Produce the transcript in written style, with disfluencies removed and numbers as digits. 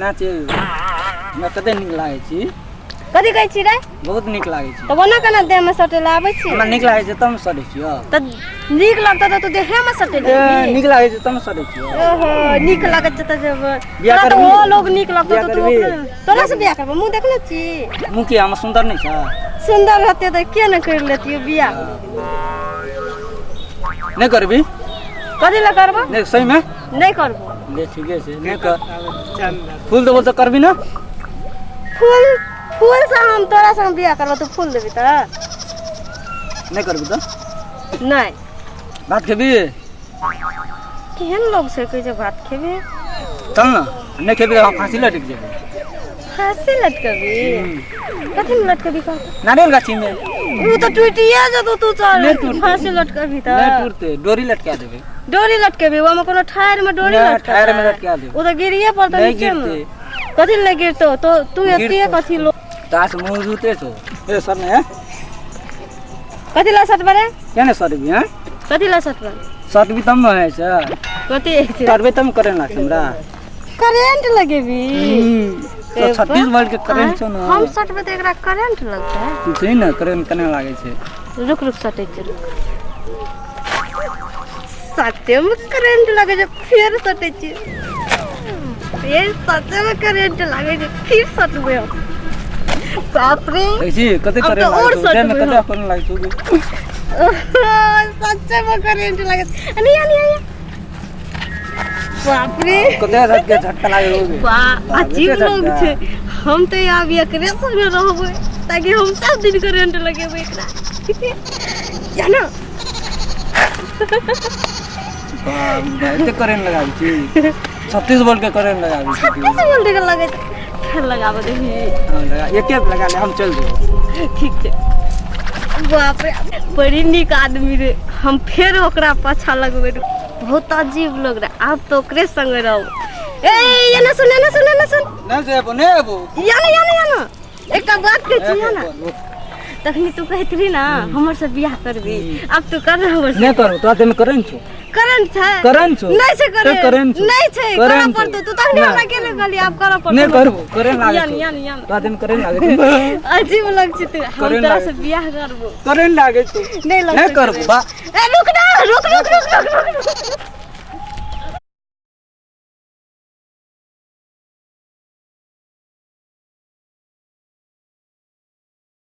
ना छी मैं कते निक लागे छी कथी कहै छी रे बहुत निक लागे छी त ओना केना देह में सटे लाबै छी हमरा निक लागे छै तम सटे छी त निक लागत त तू देहे में सटे दे निक लागे छै तम सटे छी ओहो निक लागत त जब बियाह तो करबी ओ लोग निक लागत त तू तोरा से बियाह करबो मुंह देखले छी मुंह की हम सुंदर नहीं छ सुंदर रहते त के न कर लेती बियाह नहीं करबी कथी ला करबो नहीं सही में नहीं करबो ले ठीक है से नहीं कर फूल देबो तो करबी ना फूल फूल से हम तोरा संग बियाह करबो तू फूल देबी त नहीं करबी तो नहीं भात खेबी केहन लोग से कहै छै भात खेबे चल ना नहीं खेबी तो फांसी लटक जेबे फांसी लटकबी कथी में लटकबी का नारियल गाछी में ऊ तो टूटिया जतो तू चल फांसी लटकबी त नहीं टूटते डोरी लटका देबे डोरी लटकेबी ओमे कोनो ठायर में डोरी लटका टायर में लटका देबे ऊ तो गिरिए पड़तो नहीं नीचे में गिरते कथी ले गिरतो तो तू एतिए कथी लो तास मुंह जुते छो ए सर ने कथी ला सट बरे केने सर भी हैं कथी ला सट बरे सर भी तम है से कथी करबे तम करे ना हमरा करंट लगेबी तो 36 वोल्ट के करंट छो ना हम सटबे त एकरा करंट लगता है तू छै ना करंट कने लागे छै रुक रुक सटे छै रुक सटे में करंट लगे छै फिर सटे छै फिर सटे में करंट लगे छै फिर सटबे बाप रे ऐसी कते करे लागे छै देन कते अपन लागे छै सच्चे में करंट लगे नहीं नहीं बाप रे कते रात के झटका लागे होगे वाह अजीब लोग छै हम तो यहाँ भी एकरे संग रहबै ताकि हम सब दिन करंट लगेबै एकरा जानो एते करंट लगाबी छी 36 वोल्ट के करंट लगाबी छी 36 वोल्ट के लगे फिर लगाबो देखी हां लगा एके लगा ले हम चल जेबो ठीक छै बाप रे बड़ी निक आदमी रे हम फिर ओकरा पाछा लगबै बहुत अजीब लोग रे अब तो ओकरे संग रहो ए ये ना सुन ना जेबो ने एबो याना एकटा बात कहै छी ना तखनी तू कहत रही ना हमर से बियाह करबी अब तू कर हमर से नहीं करू तो आदमी करन छो करंट छै नहीं छै करंट नहीं छै करऽ पड़तो तू तखनी हमरा के ले गली अब करऽ पड़तो नहीं करबो करे लागे यान तो आदमी करे लागे अजीब लग छै तू हम तोरा से बियाह करबो करे लागे तो नहीं नहीं करबो बा ए रुक ना रुक